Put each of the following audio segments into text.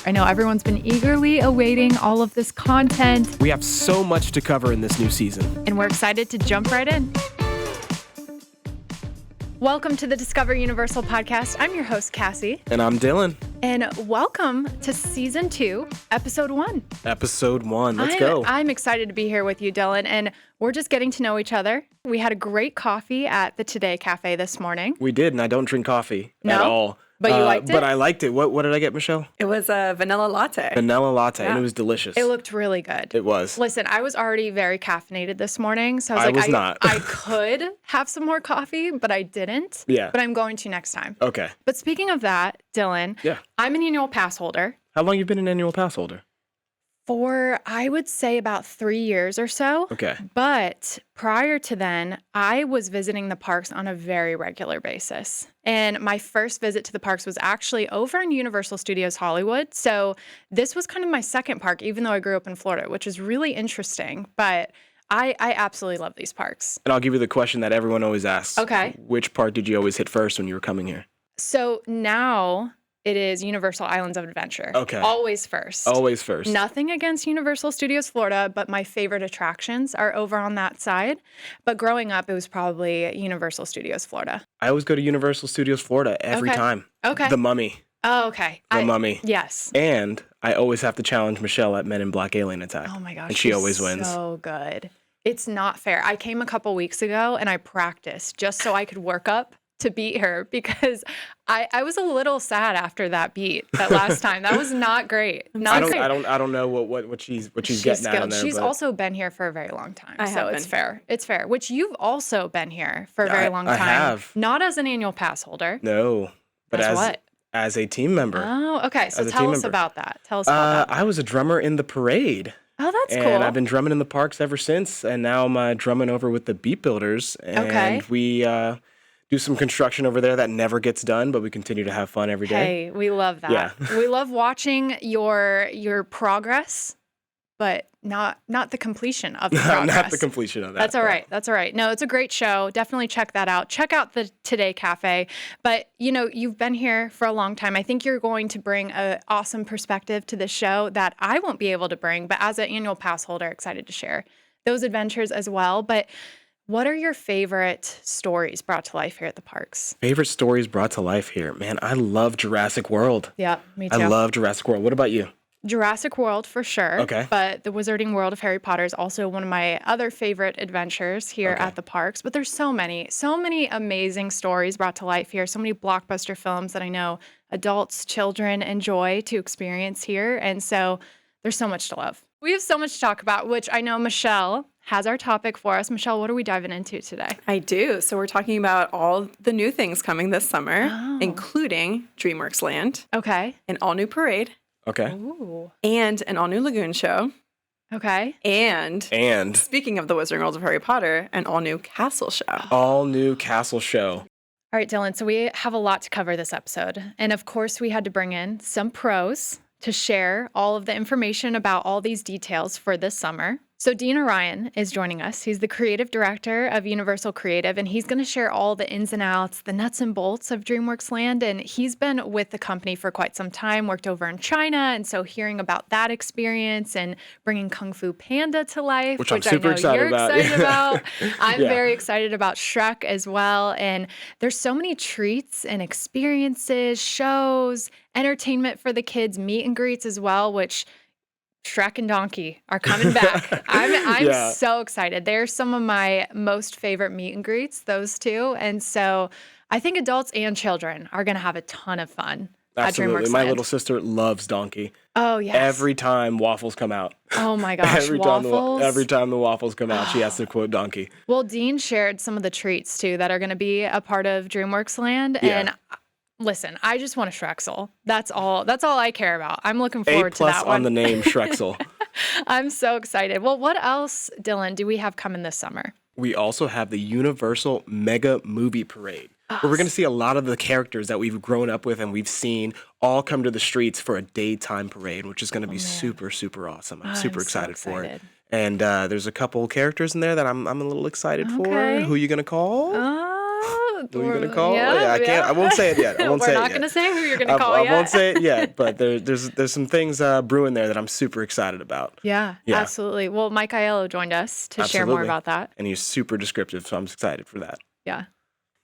I know everyone's been eagerly awaiting all of this content. We have so much to cover in this new season. And we're excited to jump right in. Welcome to the Discover Universal podcast. I'm your host, Cassie. And I'm Dylan. And welcome to Season 2, Episode 1. Episode 1. Let's go. I'm excited to be here with you, Dylan, and we're just getting to know each other. We had a great coffee at the Today Cafe this morning. We did, and I don't drink coffee at all. But you liked it? But I liked it. What did I get, Michelle? It was a vanilla latte. Vanilla latte, and it was delicious. It looked really good. It was. Listen, I was already very caffeinated this morning, so I was not. I could have some more coffee, but I didn't. Yeah. But I'm going to next time. Okay. But speaking of that, Dylan, I'm an annual pass holder. How long you been an annual pass holder? For, I would say, about 3 years or so. Okay. But prior to then, I was visiting the parks on a very regular basis. And my first visit to the parks was actually over in Universal Studios Hollywood. So this was kind of my second park, even though I grew up in Florida, which is really interesting. But I absolutely love these parks. And I'll give you the question that everyone always asks. Okay. Which park did you always hit first when you were coming here? So now it is Universal Islands of Adventure. Okay. Always first. Always first. Nothing against Universal Studios Florida, but my favorite attractions are over on that side. But growing up, it was probably Universal Studios Florida. I always go to Universal Studios Florida every time. Okay. The Mummy. Oh, okay. The Mummy. Yes. And I always have to challenge Michelle at Men in Black Alien Attack. Oh my gosh. And she always wins. So good. It's not fair. I came a couple weeks ago and I practiced just so I could work up to beat her because I was a little sad after that beat that last time. That was not great. I don't know what she's getting at in there. She's also been here for a very long time. So it's fair. It's fair. Which you've also been here for a very long time. I have. Not as an annual pass holder. No. But as a team member. Oh, okay. So tell us about that. I was a drummer in the parade. Oh, that's cool. And I've been drumming in the parks ever since. And now I'm drumming over with the Beat Builders. And we do some construction over there that never gets done, but we continue to have fun every day. Hey, we love that. Yeah. We love watching your progress, but not the completion of the progress. Not the completion of that. That's all right. That's all right. No, it's a great show. Definitely check that out. Check out the Today Cafe. But, you've been here for a long time. I think you're going to bring an awesome perspective to the show that I won't be able to bring, but as an annual pass holder, excited to share those adventures as well. But what are your favorite stories brought to life here at the parks? Favorite stories brought to life here? Man, I love Jurassic World. Yeah, me too. I love Jurassic World. What about you? Jurassic World for sure. Okay. But the Wizarding World of Harry Potter is also one of my other favorite adventures here at the parks. But there's so many amazing stories brought to life here. So many blockbuster films that I know adults, children enjoy to experience here. And so there's so much to love. We have so much to talk about, which I know Michelle has our topic for us. Michelle, what are we diving into today? I do. So we're talking about all the new things coming this summer, including DreamWorks Land. Okay. An all-new parade. Okay. Ooh. And an all-new lagoon show. Okay. And speaking of the Wizarding World of Harry Potter, an all-new castle show. All new castle show. All right, Dylan. So we have a lot to cover this episode. And of course, we had to bring in some pros to share all of the information about all these details for this summer. So Dean Orion is joining us. He's the creative director of Universal Creative, and he's going to share all the ins and outs, the nuts and bolts of DreamWorks Land. And he's been with the company for quite some time, worked over in China. And so hearing about that experience and bringing Kung Fu Panda to life, which I'm super excited about. I'm very excited about Shrek as well. And there's so many treats and experiences, shows, entertainment for the kids, meet and greets as well, which Shrek and Donkey are coming back. I'm so excited. They're some of my most favorite meet and greets, those two. And so I think adults and children are going to have a ton of fun. Absolutely. At DreamWorks My Land. little sister loves Donkey. Oh, yes. Every time waffles come out. Oh, my gosh. every time the waffles come out, she has to quote Donkey. Well, Dean shared some of the treats, too, that are going to be a part of DreamWorks Land. Yeah. And listen, I just want a Shrexel. That's all I care about. I'm looking forward to that A+ one. on the name Shrexel. I'm so excited. Well, what else, Dylan, do we have coming this summer? We also have the Universal Mega Movie Parade, where we're going to see a lot of the characters that we've grown up with and we've seen all come to the streets for a daytime parade, which is going to be super, super awesome. I'm super excited for it. And there's a couple characters in there that I'm a little excited for. Who are you going to call? Who are you gonna call? Yeah, I can't. I won't say it yet. I won't We're say not it going to yet. say who you're going to call I yet. won't say it yet, but there's some things brewing there that I'm super excited about. Yeah, Yeah. absolutely. Well, Mike Aiello joined us to share more Absolutely. about that. And he's super descriptive, so I'm excited for that. Yeah.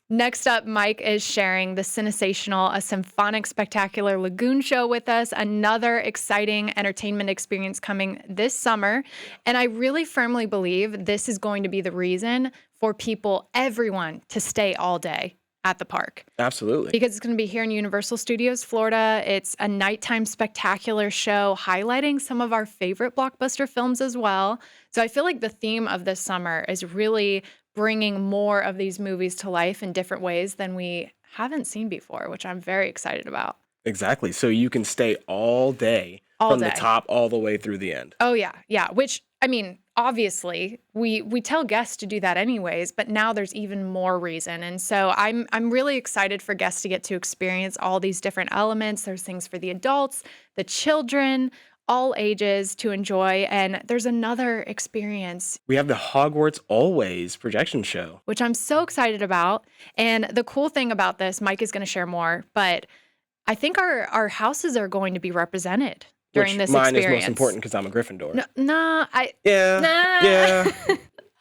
Next up, Mike is sharing the CineSational, a Symphonic Spectacular Lagoon Show with us, another exciting entertainment experience coming this summer. And I really firmly believe this is going to be the reason for everyone, to stay all day at the park. Absolutely. Because it's going to be here in Universal Studios, Florida. It's a nighttime spectacular show highlighting some of our favorite blockbuster films as well. So I feel like the theme of this summer is really bringing more of these movies to life in different ways than we haven't seen before, which I'm very excited about. Exactly. So you can stay all day All from day. the top all the way through the end. Oh yeah, yeah. Which I mean, obviously, we tell guests to do that anyways, but now there's even more reason. And so I'm really excited for guests to get to experience all these different elements. There's things for the adults, the children, all ages to enjoy. And there's another experience, We have the Hogwarts Always projection show. which I'm so excited about. And the cool thing about this, Mike is going to share more, but I think our houses are going to be represented during Which this mine experience. is most important because I'm a Gryffindor. Yeah. Yeah.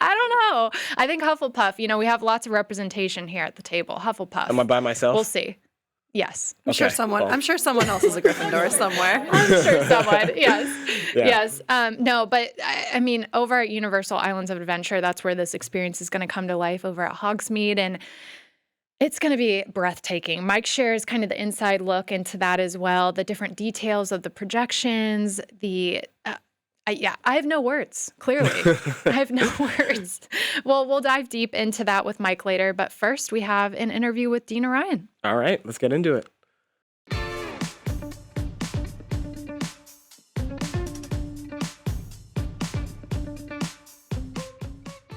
I don't know. I think Hufflepuff, we have lots of representation here at the table. Hufflepuff. Am I by myself? We'll see. Yes. I'm sure Okay, someone. well. I'm sure someone else is a Gryffindor somewhere. I'm sure someone. Yes. Yeah. Yes. No, but I mean, over at Universal Islands of Adventure, that's where this experience is going to come to life over at Hogsmeade. And it's going to be breathtaking. Mike shares kind of the inside look into that as well, the different details of the projections, I have no words, clearly. I have no words. Well, we'll dive deep into that with Mike later, but first we have an interview with Dean Orion. All right, let's get into it.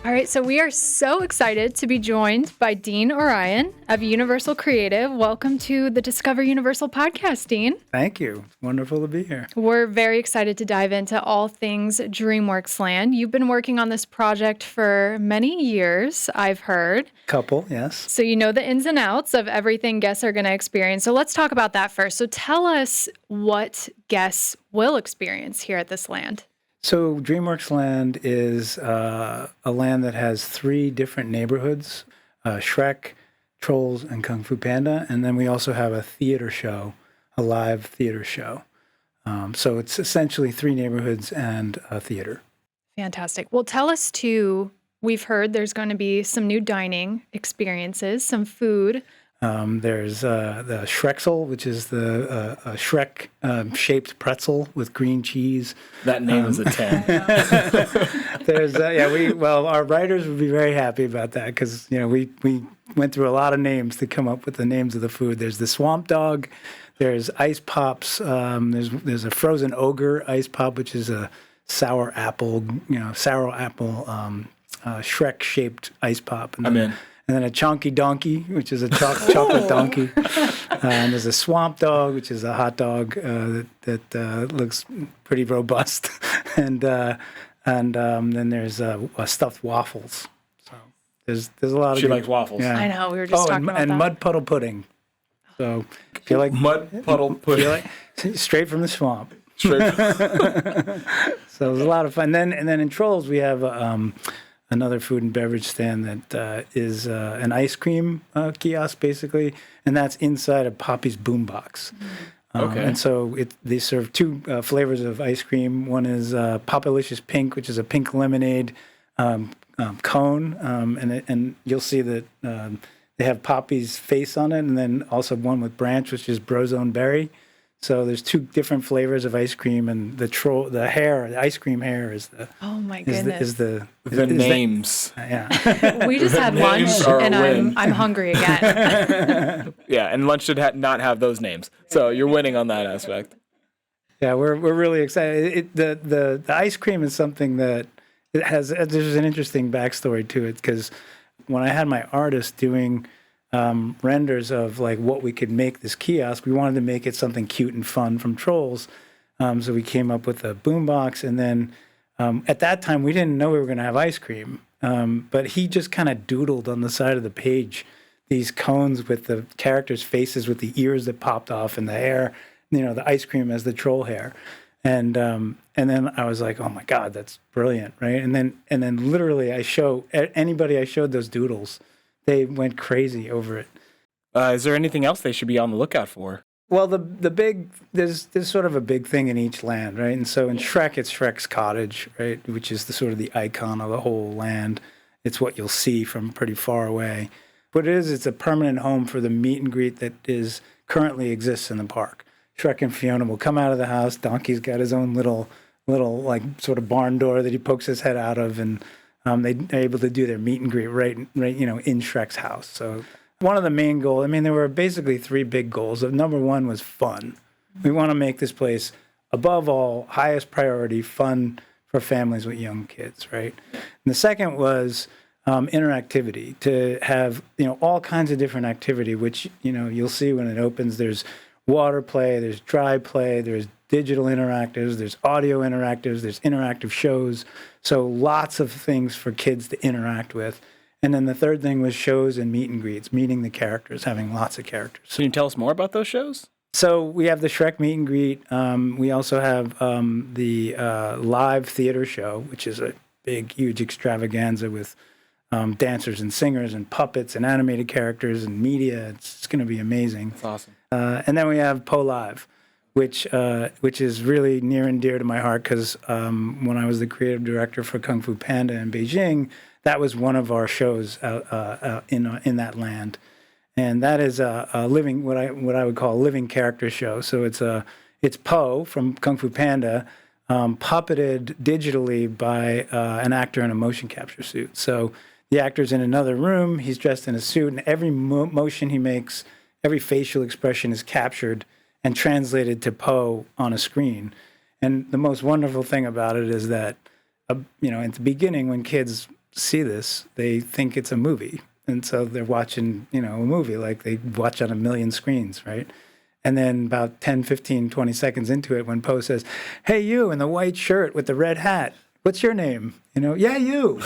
All right, so we are so excited to be joined by Dean Orion of Universal Creative. Welcome to the Discover Universal podcast, Dean. Thank you. It's wonderful to be here. We're very excited to dive into all things DreamWorks Land. You've been working on this project for many years, I've heard. Couple, yes. So you know the ins and outs of everything guests are going to experience. So let's talk about that first. So tell us what guests will experience here at this land. So DreamWorks Land is a land that has 3 different neighborhoods, Shrek, Trolls, and Kung Fu Panda. And then we also have a theater show, a live theater show. So it's essentially 3 neighborhoods and a theater. Fantastic. Well, tell us too, we've heard there's going to be some new dining experiences, some food. There's the Shreksel, which is the Shrek-shaped pretzel with green cheese. That name is a 10. There's our writers would be very happy about that because we went through a lot of names to come up with the names of the food. There's the Swamp Dog, there's Ice Pops, there's a Frozen Ogre Ice Pop, which is a sour apple Shrek-shaped ice pop. And I'm in. And then a Chonky Donkey, which is a chocolate donkey. And there's a Swamp Dog, which is a hot dog that looks pretty robust. and then there's stuffed waffles. So there's a lot of. She likes waffles. Yeah. I know, we were just talking about and that. mud puddle pudding. So if you like Mud puddle pudding. straight from the swamp. Straight. So it was a lot of fun. And then in Trolls we have another food and beverage stand that is an ice cream kiosk, basically, and that's inside of Poppy's Boombox. Okay. And so they serve 2 flavors of ice cream. One is Popalicious Pink, which is a pink lemonade cone, and you'll see that they have Poppy's face on it, and then also one with Branch, which is Brozone Berry. So there's 2 different flavors of ice cream, and the ice cream hair is the Oh my is goodness. the names. yeah. We just had lunch names are a and win. I'm hungry again. Yeah, and lunch should not have those names. So you're winning on that aspect. Yeah, we're really excited. The ice cream is something that there's an interesting backstory to it because when I had my artist doing renders of like what we could make this kiosk, we wanted to make it something cute and fun from Trolls. So we came up with a boombox, and then at that time we didn't know we were going to have ice cream, but he just kind of doodled on the side of the page these cones with the characters' faces with the ears that popped off and the hair, the ice cream as the troll hair. And then I was like, oh my God, that's brilliant, right? And then literally anybody I showed those doodles, they went crazy over it. Is there anything else they should be on the lookout for? Well, there's sort of a big thing in each land, right? And so in Shrek, it's Shrek's cottage, right, which is the sort of the icon of the whole land. It's what you'll see from pretty far away. What it is, it's a permanent home for the meet and greet that currently exists in the park. Shrek and Fiona will come out of the house. Donkey's got his own little like sort of barn door that he pokes his head out of, and they're able to do their meet and greet right in Shrek's house. So one of the main goals, there were basically 3 big goals. Number 1 was fun. We want to make this place, above all, highest priority, fun for families with young kids, right? And the second was interactivity, to have, all kinds of different activity, which, you'll see when it opens. There's water play, there's dry play, there's digital interactives, there's audio interactives, there's interactive shows. So lots of things for kids to interact with. And then the third thing was shows and meet and greets, meeting the characters, having lots of characters. Can you tell us more about those shows? So we have the Shrek meet and greet. We also have the live theater show, which is a big, huge extravaganza with dancers and singers and puppets and animated characters and media. It's going to be amazing. That's awesome. And then we have Po Live, which is really near and dear to my heart because when I was the creative director for Kung Fu Panda in Beijing, that was one of our shows in that land, and that is a living what I would call a living character show. So it's Po from Kung Fu Panda, puppeted digitally by an actor in a motion capture suit. So the actor's in another room, he's dressed in a suit, and every motion he makes, every facial expression is captured and translated to Po on a screen. And the most wonderful thing about it is that, at the beginning when kids see this, they think it's a movie. And so they're watching, a movie like they watch on a million screens, right? And then about 10, 15, 20 seconds into it, when Po says, "Hey, you in the white shirt with the red hat, what's your name?" "Yeah, you."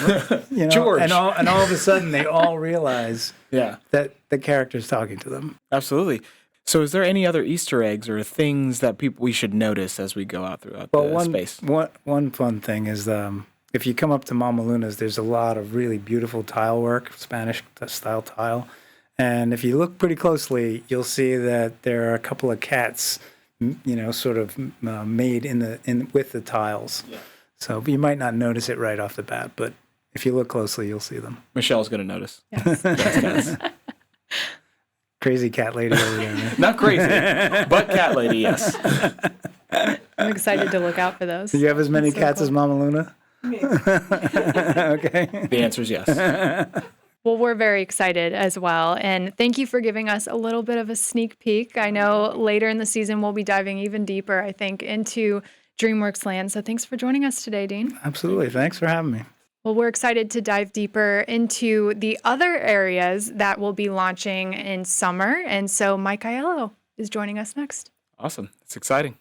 George. And all of a sudden they all realize Yeah. that the character's talking to them. Absolutely. So is there any other Easter eggs or things that we should notice as we go out throughout the space? One fun thing is if you come up to Mama Luna's, there's a lot of really beautiful tile work, Spanish-style tile. And if you look pretty closely, you'll see that there are a couple of cats, sort of made with the tiles. Yeah. So you might not notice it right off the bat, but if you look closely, you'll see them. Michelle's going to notice. Yes. Yes. Crazy cat lady over there. Right? Not crazy, but cat lady, yes. I'm excited to look out for those. Do you have as many That's so cats cool. as Mama Luna? Me. Okay. The answer is yes. Well, we're very excited as well. And thank you for giving us a little bit of a sneak peek. I know later in the season, we'll be diving even deeper, I think, into DreamWorks Land. So thanks for joining us today, Dean. Absolutely. Thanks for having me. Well, we're excited to dive deeper into the other areas that will be launching in summer. And so Mike Aiello is joining us next. Awesome. It's exciting.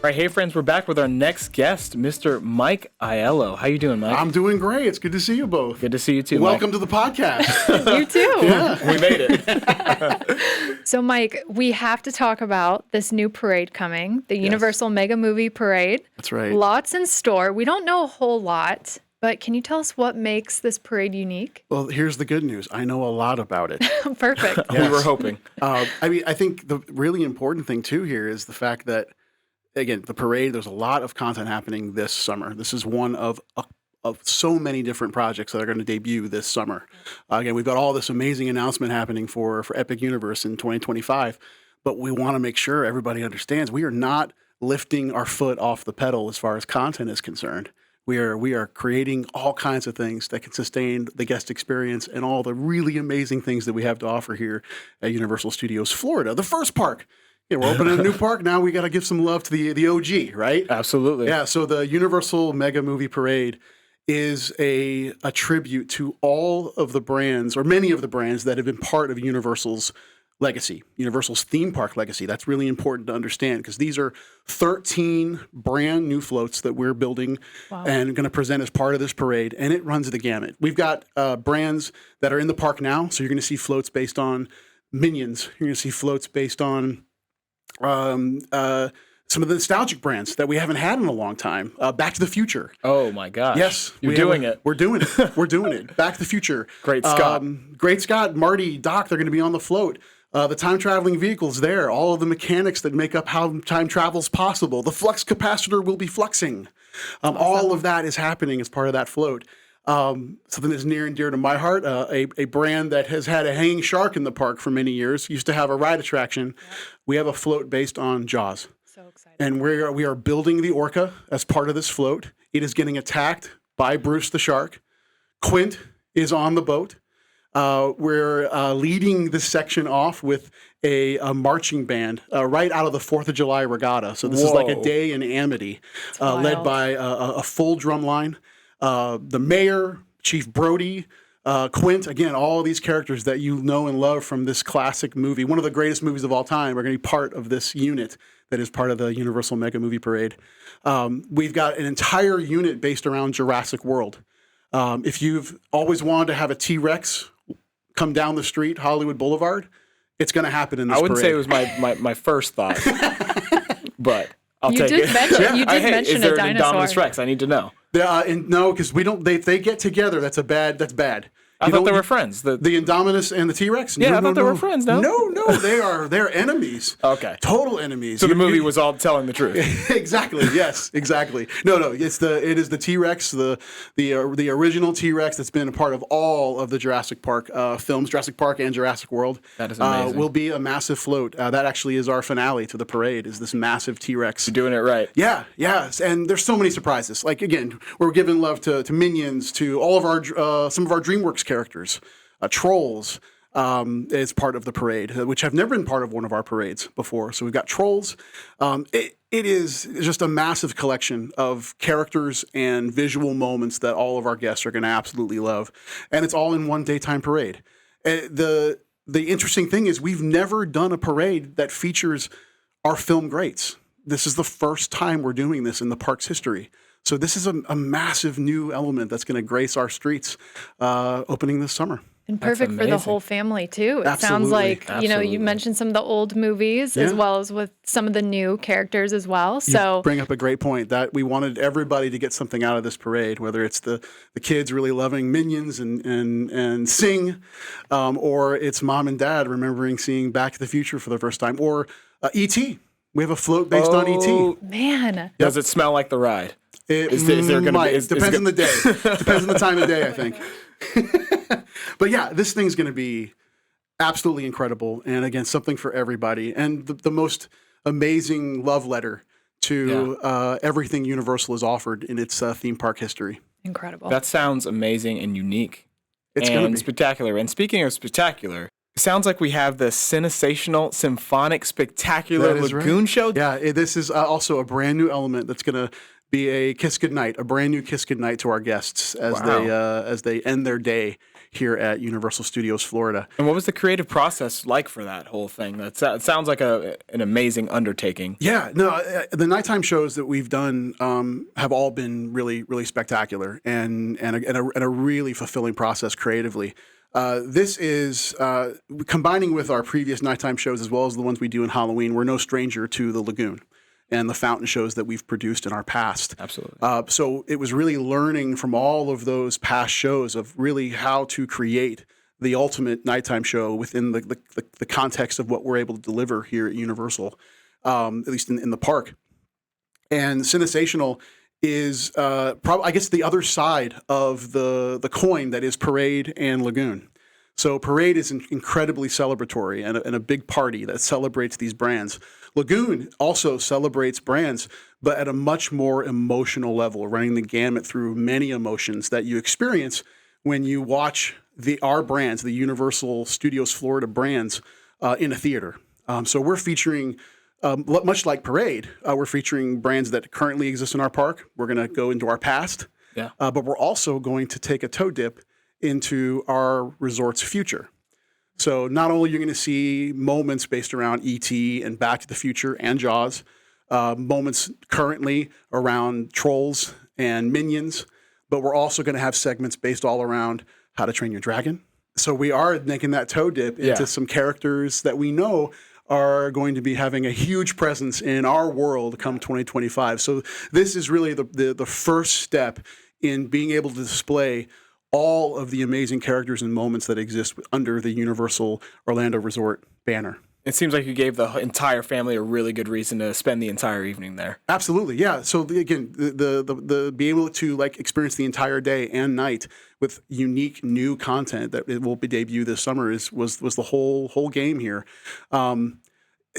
All right, hey friends, we're back with our next guest, Mr. Mike Aiello. How you doing, Mike? I'm doing great. It's good to see you both. Good to see you too. Welcome to the podcast. You too. Yeah. Mike. We made it. So, Mike, we have to talk about this new parade coming, the Universal Mega Movie Parade. That's right. Lots in store. We don't know a whole lot, but can you tell us what makes this parade unique? Well, here's the good news. I know a lot about it. Perfect. We were hoping. I think the really important thing too here is the fact that, again, the parade, there's a lot of content happening this summer. This is one of so many different projects that are going to debut this summer. Again, we've got all this amazing announcement happening for Epic Universe in 2025, but we want to make sure everybody understands we are not lifting our foot off the pedal as far as content is concerned. We are creating all kinds of things that can sustain the guest experience and all the really amazing things that we have to offer here at Universal Studios Florida, the first park. Yeah, we're opening a new park now. We got to give some love to the OG, right? Absolutely. Yeah. So the Universal Mega Movie Parade is a tribute to all of the brands, or many of the brands that have been part of Universal's legacy, Universal's theme park legacy. That's really important to understand because these are 13 brand new floats that we're building and going to present as part of this parade, and it runs the gamut. We've got brands that are in the park now, so you're going to see floats based on Minions. You're going to see floats based on some of the nostalgic brands that we haven't had in a long time. Back to the Future. Oh my gosh. Yes. You're doing it. We're doing it. We're doing it. Back to the Future. Great Scott. Great Scott, Marty, Doc, they're going to be on the float. The time traveling vehicles there, all of the mechanics that make up how time travel is possible. The flux capacitor will be fluxing. All of that is happening as part of that float. Something that's near and dear to my heart, a brand that has had a hanging shark in the park for many years, used to have a ride attraction. We have a float based on Jaws. So excited. And we are building the orca as part of this float. It is getting attacked by Bruce the shark. Quint is on the boat. We're leading this section off with a marching band right out of the 4th of July regatta. So this is like a day in Amity, led by a full drum line. The mayor, Chief Brody, Quint, again, all these characters that you know and love from this classic movie, one of the greatest movies of all time, are going to be part of this unit that is part of the Universal Mega Movie Parade. We've got an entire unit based around Jurassic World. If you've always wanted to have a T-Rex come down the street, Hollywood Boulevard, it's going to happen in this parade. I wouldn't say it was my first thought, but I'll take it. You did mention is there a dinosaur. an Indominus Rex? I need to know. No, because we don't. If they get together, that's bad. I thought they were friends. The Indominus and the T-Rex? Yeah, I thought they were friends, no? No, they're enemies. Okay. Total enemies. So the movie was all telling the truth. Exactly, yes, exactly. No, it is the T-Rex, the original T-Rex that's been a part of all of the Jurassic Park films, Jurassic Park and Jurassic World. That is amazing. Will be a massive float. That actually is our finale to the parade, is this massive T-Rex. You're doing it right. Yeah, and there's so many surprises. Like, again, we're giving love to Minions, to all of our some of our DreamWorks characters. Trolls is part of the parade, which have never been part of one of our parades before. So we've got Trolls. It is just a massive collection of characters and visual moments that all of our guests are going to absolutely love. And it's all in one daytime parade. The interesting thing is we've never done a parade that features our film greats. This is the first time we're doing this in the park's history. So this is a massive new element that's going to grace our streets opening this summer. And perfect for the whole family, too. It sounds like, you mentioned some of the old movies as well as with some of the new characters as well. So you bring up a great point that we wanted everybody to get something out of this parade, whether it's the kids really loving Minions and Sing, or it's mom and dad remembering seeing Back to the Future for the first time, or E.T. We have a float based on E.T. Man. Does it smell like the ride? It depends on the day. Depends on the time of day, I think. But yeah, this thing's going to be absolutely incredible. And again, something for everybody. And the most amazing love letter to everything Universal has offered in its theme park history. Incredible. That sounds amazing and unique. It's going to be spectacular. And speaking of spectacular, it sounds like we have the CineSational Symphonic Spectacular Lagoon Show. Yeah, this is also a brand new element that's going to be a kiss goodnight, a brand new kiss goodnight to our guests as they end their day here at Universal Studios Florida. And what was the creative process like for that whole thing? It sounds like an amazing undertaking. Yeah, no, the nighttime shows that we've done have all been really, really spectacular and a really fulfilling process creatively. This is combining with our previous nighttime shows as well as the ones we do in Halloween. We're no stranger to the lagoon and the fountain shows that we've produced in our past. Absolutely. So it was really learning from all of those past shows of really how to create the ultimate nighttime show within the context of what we're able to deliver here at Universal, at least in the park. And CineSational is probably, I guess, the other side of the coin that is Parade and Lagoon. So Parade is incredibly celebratory and a big party that celebrates these brands. Lagoon also celebrates brands, but at a much more emotional level, running the gamut through many emotions that you experience when you watch our brands, the Universal Studios Florida brands, in a theater. So we're featuring, much like Parade, we're featuring brands that currently exist in our park. We're going to go into our past, but we're also going to take a toe dip into our resort's future. So not only you're going to see moments based around E.T. and Back to the Future and Jaws, moments currently around Trolls and Minions, but we're also going to have segments based all around How to Train Your Dragon. So we are making that toe dip into some characters that we know are going to be having a huge presence in our world come 2025. So this is really the first step in being able to display all of the amazing characters and moments that exist under the Universal Orlando Resort banner. It seems like you gave the entire family a really good reason to spend the entire evening there. Absolutely, yeah. So again, the be able to like experience the entire day and night with unique new content that it will be debut this summer was the whole game here.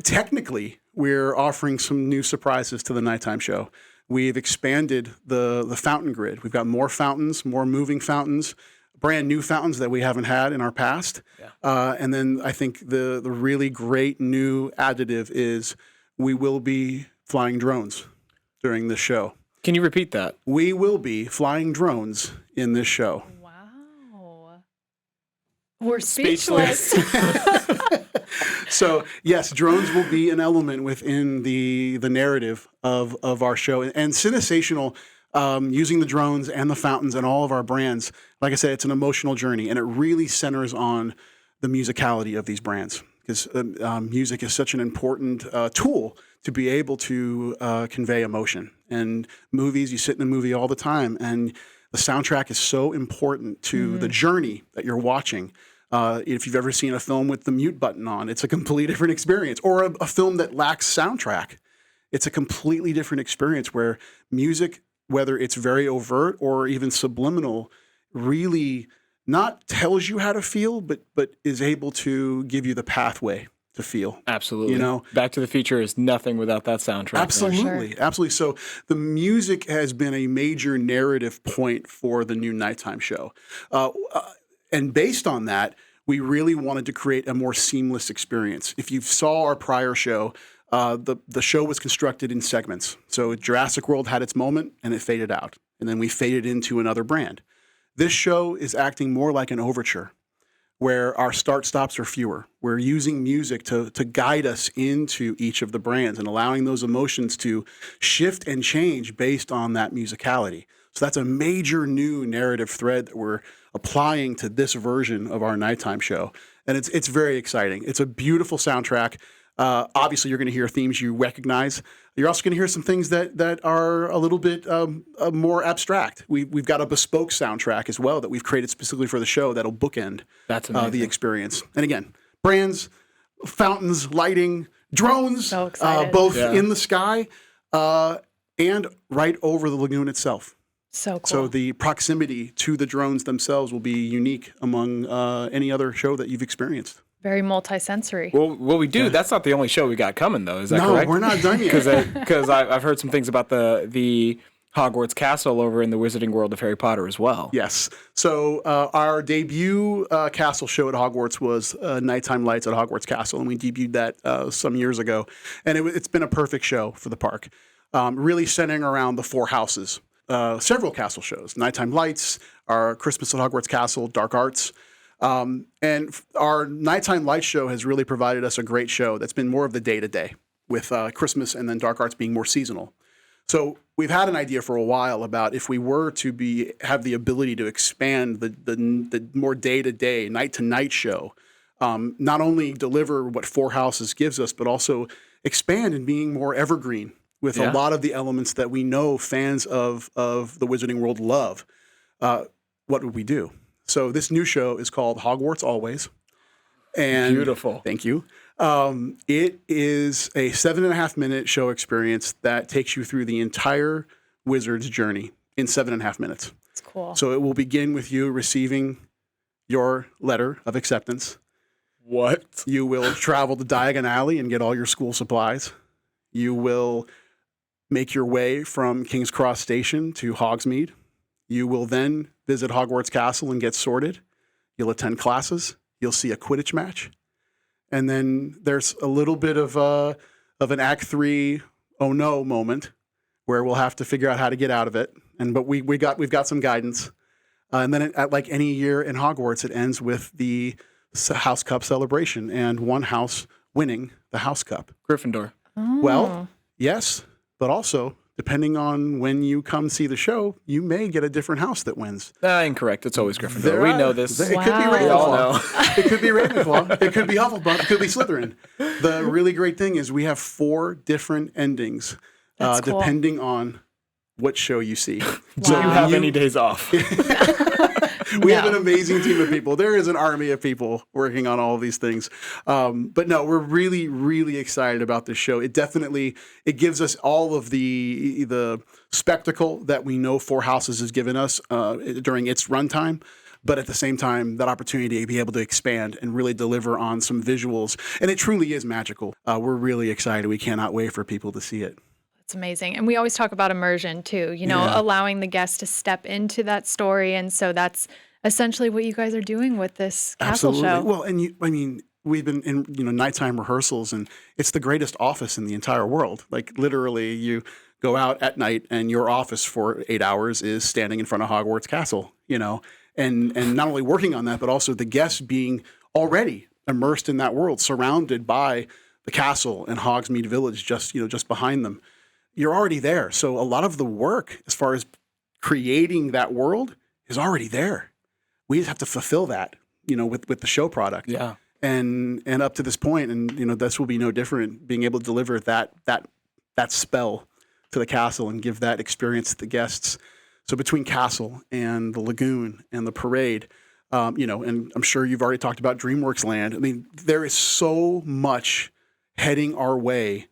Technically, we're offering some new surprises to the nighttime show. We've expanded the fountain grid. We've got more fountains, more moving fountains, brand new fountains that we haven't had in our past. Yeah. And then I think the really great new additive is we will be flying drones during this show. Can you repeat that? We will be flying drones in this show. Wow. We're speechless. So yes, drones will be an element within the narrative of our show, and CineSational, using the drones and the fountains and all of our brands. Like I said, it's an emotional journey, and it really centers on the musicality of these brands, because music is such an important tool to be able to convey emotion. And movies, you sit in a movie all the time, and the soundtrack is so important to the journey that you're watching. If you've ever seen a film with the mute button on, it's a completely different experience. Or a film that lacks soundtrack, it's a completely different experience where music, whether it's very overt or even subliminal, really not tells you how to feel, but is able to give you the pathway to feel. Absolutely. You know, Back to the Future is nothing without that soundtrack. Absolutely. Sure. Absolutely. So the music has been a major narrative point for the new nighttime show. And based on that, we really wanted to create a more seamless experience. If you saw our prior show, the show was constructed in segments. So Jurassic World had its moment and it faded out. And then we faded into another brand. This show is acting more like an overture, where our start stops are fewer. We're using music to guide us into each of the brands and allowing those emotions to shift and change based on that musicality. So that's a major new narrative thread that we're applying to this version of our nighttime show. And it's very exciting. It's a beautiful soundtrack. Obviously, you're going to hear themes you recognize. You're also going to hear some things that are a little bit more abstract. We've got a bespoke soundtrack as well that we've created specifically for the show that'll bookend the experience. And again, brands, fountains, lighting, drones, So both in the sky and right over the lagoon itself. So cool. So the proximity to the drones themselves will be unique among any other show that you've experienced. Very multi-sensory. Well, what we do, that's not the only show we got coming, though. Is that correct? No, we're not done yet. Because I've heard some things about the Hogwarts Castle over in the Wizarding World of Harry Potter as well. Yes. So our debut castle show at Hogwarts was Nighttime Lights at Hogwarts Castle, and we debuted that some years ago. And it's been a perfect show for the park, really centering around the four houses. Several castle shows, Nighttime Lights, our Christmas at Hogwarts Castle, Dark Arts. And our Nighttime Lights show has really provided us a great show that's been more of the day-to-day, with Christmas and then Dark Arts being more seasonal. So we've had an idea for a while about if we were to have the ability to expand the more day-to-day, night-to-night show, not only deliver what Four Houses gives us, but also expand in being more evergreen with a lot of the elements that we know fans of the Wizarding World love. What would we do? So this new show is called Hogwarts Always. And beautiful. Thank you. It is a 7.5-minute show experience that takes you through the entire Wizard's journey in 7.5 minutes. That's cool. So it will begin with you receiving your letter of acceptance. What? You will travel to Diagon Alley and get all your school supplies. You will make your way from King's Cross Station to Hogsmeade. You will then visit Hogwarts Castle and get sorted. You'll attend classes. You'll see a Quidditch match. And then there's a little bit of an Act 3 oh no moment where we'll have to figure out how to get out of it. But we've got some guidance. And then like any year in Hogwarts, it ends with the House Cup celebration and one house winning the House Cup. Gryffindor. Well, yes, but also depending on when you come see the show, you may get a different house that wins. Incorrect. It's always Gryffindor. We know this. It could be Wow. We all Ravenclaw. It could be Ravenclaw. It could be Hufflepuff. It could be Slytherin. The really great thing is we have 4 different endings That's cool. depending on what show you see. Do you have any days off? We have an amazing team of people. There is an army of people working on all of these things. But no, we're really, really excited about this show. It gives us all of the spectacle that we know Four Houses has given us during its runtime. But at the same time, that opportunity to be able to expand and really deliver on some visuals. And it truly is magical. We're really excited. We cannot wait for people to see it. It's amazing. And we always talk about immersion too, allowing the guests to step into that story. And so that's essentially what you guys are doing with this castle show. Well, and we've been in, nighttime rehearsals, and it's the greatest office in the entire world. Like literally you go out at night and your office for 8 hours is standing in front of Hogwarts Castle, and not only working on that, but also the guests being already immersed in that world, surrounded by the castle and Hogsmeade Village just behind them. You're already there. So a lot of the work as far as creating that world is already there. We just have to fulfill that, with the show product. Yeah. And up to this point, and this will be no different, being able to deliver that spell to the castle and give that experience to the guests. So between castle and the lagoon and the parade, and I'm sure you've already talked about DreamWorks Land. I mean, there is so much heading our way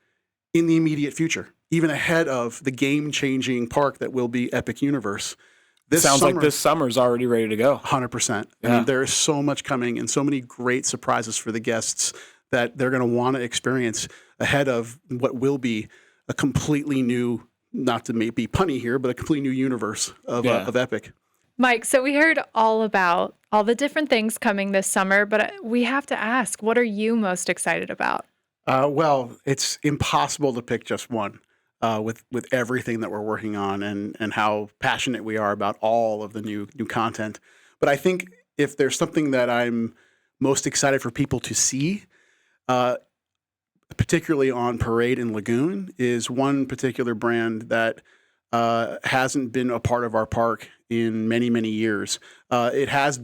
in the immediate future, even ahead of the game-changing park that will be Epic Universe. Sounds like this summer's already ready to go. 100%. Yeah. I mean, there is so much coming and so many great surprises for the guests that they're going to want to experience ahead of what will be a completely new, not to be punny here, but a completely new universe of Epic. Mike, so we heard all about all the different things coming this summer, but we have to ask, what are you most excited about? Well, it's impossible to pick just one. With everything that we're working on and how passionate we are about all of the new content. But I think if there's something that I'm most excited for people to see, particularly on Parade and Lagoon, is one particular brand that hasn't been a part of our park in many, many years. It has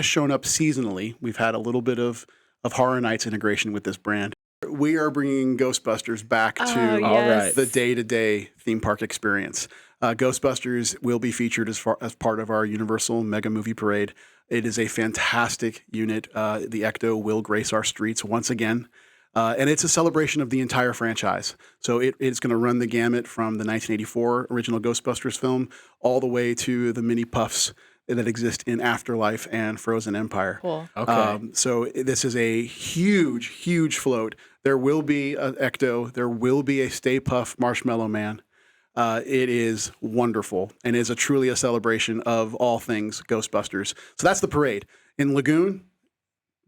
shown up seasonally. We've had a little bit of Horror Nights integration with this brand. We are bringing Ghostbusters back to the day-to-day theme park experience. Ghostbusters will be featured as part of our Universal Mega Movie Parade. It is a fantastic unit. The Ecto will grace our streets once again. And it's a celebration of the entire franchise. So it's going to run the gamut from the 1984 original Ghostbusters film all the way to the mini puffs that exist in Afterlife and Frozen Empire. Cool. Okay. So this is a huge, huge float. There will be an Ecto. There will be a Stay Puft Marshmallow Man. It is wonderful and is truly a celebration of all things Ghostbusters. So that's the parade. In Lagoon,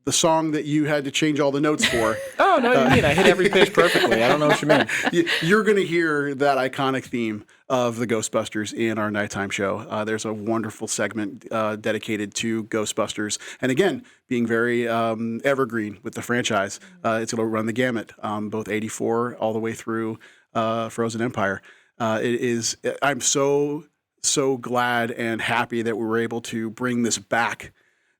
the song that you had to change all the notes for. Oh, no, you mean I hit every pitch perfectly. I don't know what you mean. You're going to hear that iconic theme of the Ghostbusters in our nighttime show. There's a wonderful segment dedicated to Ghostbusters. And again, being very evergreen with the franchise, it's going to run the gamut, both 84 all the way through Frozen Empire. I'm so glad and happy that we were able to bring this back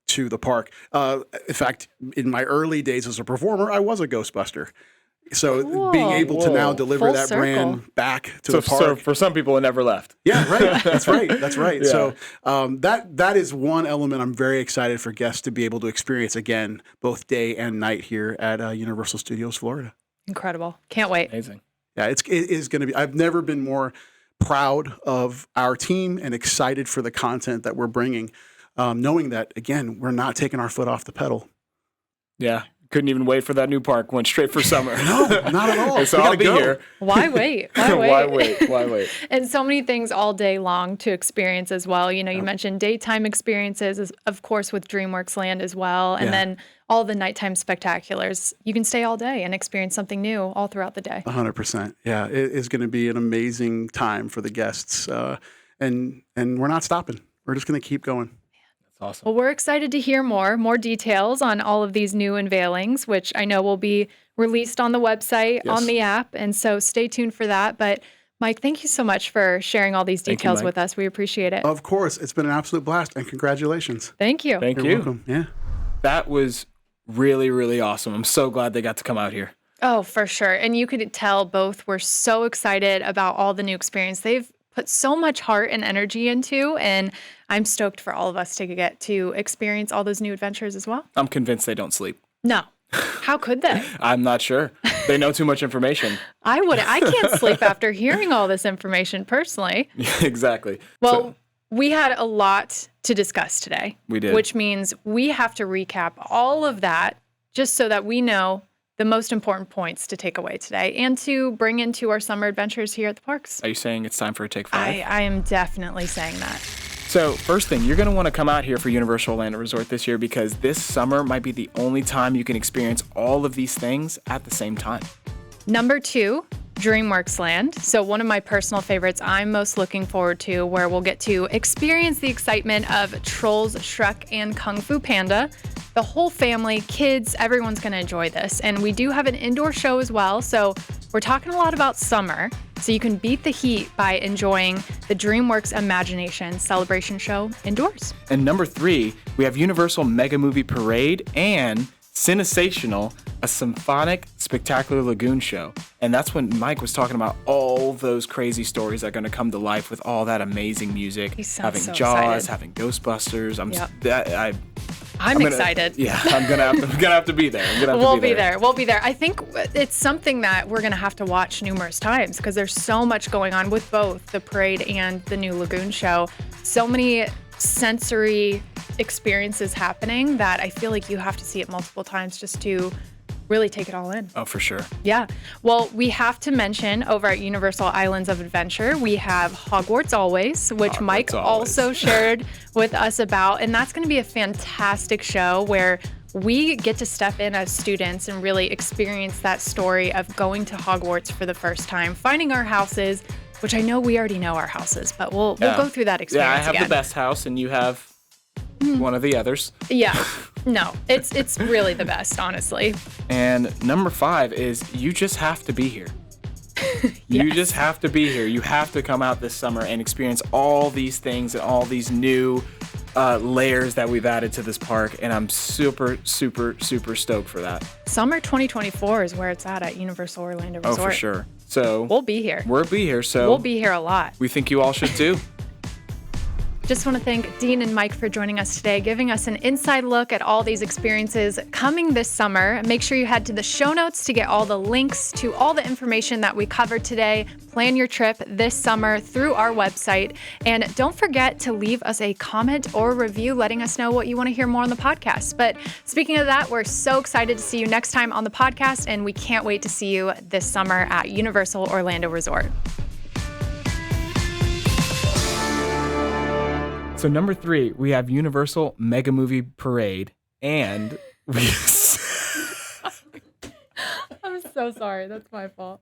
to the park. In fact, in my early days as a performer, I was a Ghostbuster. So being able to now deliver Full that circle. brand back to the park. So for some people, it never left. Yeah, right. That's right. That's right. Yeah. So that is one element I'm very excited for guests to be able to experience again, both day and night here at Universal Studios Florida. Incredible. Can't wait. Amazing. Yeah, it is going to be. I've never been more proud of our team and excited for the content that we're bringing. Knowing that, again, we're not taking our foot off the pedal. Yeah. Couldn't even wait for that new park. Went straight for summer. No, not at all. So We I'll gotta be go. here. Why wait? Why wait? Why wait? Why wait? And so many things all day long to experience as well. You mentioned daytime experiences, of course, with DreamWorks Land as well. And then all the nighttime spectaculars. You can stay all day and experience something new all throughout the day. 100%. Yeah, it is going to be an amazing time for the guests. And we're not stopping. We're just going to keep going. Awesome. Well, we're excited to hear more details on all of these new unveilings, which I know will be released on the website, on the app. And so stay tuned for that. But Mike, thank you so much for sharing all these details with us. We appreciate it. Of course. It's been an absolute blast, and congratulations. Thank you. Thank You're you. welcome. Yeah. That was really, really awesome. I'm so glad they got to come out here. Oh, for sure. And you could tell both were so excited about all the new experience they've put so much heart and energy into. And I'm stoked for all of us to get to experience all those new adventures as well. I'm convinced they don't sleep. No. How could they? I'm not sure. They know too much information. I can't sleep after hearing all this information personally. Exactly. Well, we had a lot to discuss today. We did. Which means we have to recap all of that just so that we know the most important points to take away today and to bring into our summer adventures here at the parks. Are you saying it's time for a take 5? I am definitely saying that. So first thing, you're going to want to come out here for Universal Orlando Resort this year because this summer might be the only time you can experience all of these things at the same time. Number 2, DreamWorks Land. So one of my personal favorites I'm most looking forward to, where we'll get to experience the excitement of Trolls, Shrek, and Kung Fu Panda. The whole family, kids, everyone's going to enjoy this. And we do have an indoor show as well. So we're talking a lot about summer. So you can beat the heat by enjoying the DreamWorks Imagination Celebration Show indoors. And number 3, we have Universal Mega Movie Parade and CineSational, a Symphonic Spectacular Lagoon Show. And that's when Mike was talking about all those crazy stories that are going to come to life with all that amazing music. Having so Jaws, excited. having Ghostbusters. I'm excited. Yeah, I'm gonna have to be there. We'll be there. I think it's something that we're gonna have to watch numerous times because there's so much going on with both the parade and the new lagoon show. So many sensory experiences happening that I feel like you have to see it multiple times just to really take it all in. Oh, for sure. Yeah. Well, we have to mention over at Universal Islands of Adventure, we have Hogwarts Always, which Mike also shared with us about. And that's going to be a fantastic show where we get to step in as students and really experience that story of going to Hogwarts for the first time, finding our houses, which I know we already know our houses, but we'll go through that experience again. Yeah, I have again. the best house and you have one of the others. Yeah. No, it's really the best, honestly. And number 5 is you just have to be here. You just have to be here. You have to come out this summer and experience all these things and all these new layers that we've added to this park. And I'm super, super, super stoked for that. Summer 2024 is where it's at Universal Orlando Resort. Oh, for sure. So we'll be here. We'll be here. So we'll be here a lot. We think you all should too. Just want to thank Dean and Mike for joining us today, giving us an inside look at all these experiences coming this summer. Make sure you head to the show notes to get all the links to all the information that we covered today. Plan your trip this summer through our website. And don't forget to leave us a comment or review letting us know what you want to hear more on the podcast. But speaking of that, we're so excited to see you next time on the podcast, and we can't wait to see you this summer at Universal Orlando Resort. So number 3, we have Universal Mega Movie Parade, and I'm so sorry. That's my fault.